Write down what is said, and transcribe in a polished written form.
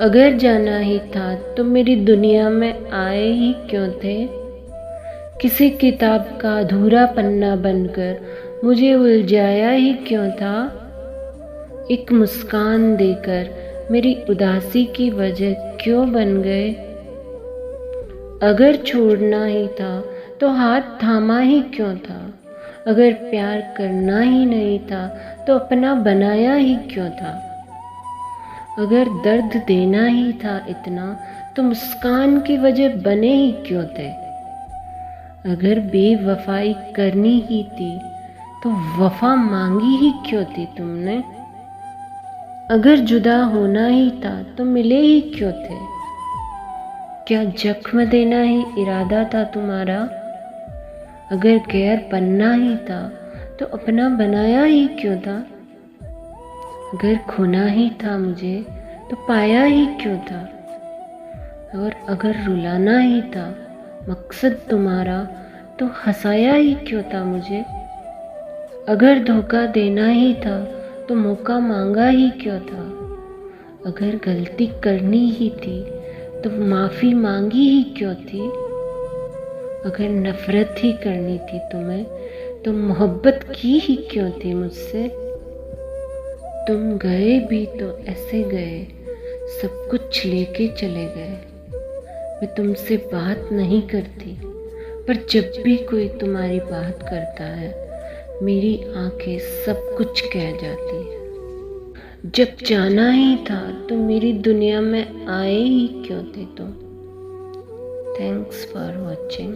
अगर जाना ही था तो मेरी दुनिया में आए ही क्यों थे। किसी किताब का अधूरा पन्ना बनकर मुझे उलझाया ही क्यों था। एक मुस्कान देकर मेरी उदासी की वजह क्यों बन गए। अगर छोड़ना ही था तो हाथ थामा ही क्यों था। अगर प्यार करना ही नहीं था तो अपना बनाया ही क्यों था। अगर दर्द देना ही था इतना तो मुस्कान की वजह बने ही क्यों थे। अगर बेवफाई करनी ही थी तो वफा मांगी ही क्यों थी तुमने। अगर जुदा होना ही था तो मिले ही क्यों थे। क्या जख्म देना ही इरादा था तुम्हारा। अगर गैर बनना ही था तो अपना बनाया ही क्यों था। अगर खोना ही था मुझे तो पाया ही क्यों था। और अगर रुलाना ही था मकसद तुम्हारा तो हंसाया ही क्यों था मुझे। अगर धोखा देना ही था तो मौका मांगा ही क्यों था। अगर गलती करनी ही थी तो माफ़ी मांगी ही क्यों थी। अगर नफ़रत ही करनी थी तुम्हें तो मोहब्बत की ही क्यों थी मुझसे। तुम गए भी तो ऐसे गए, सब कुछ लेके चले गए। मैं तुमसे बात नहीं करती पर जब भी कोई तुम्हारी बात करता है मेरी आंखें सब कुछ कह जाती है। जब जाना ही था तो मेरी दुनिया में आए ही क्यों थे तुम। Thanks for watching.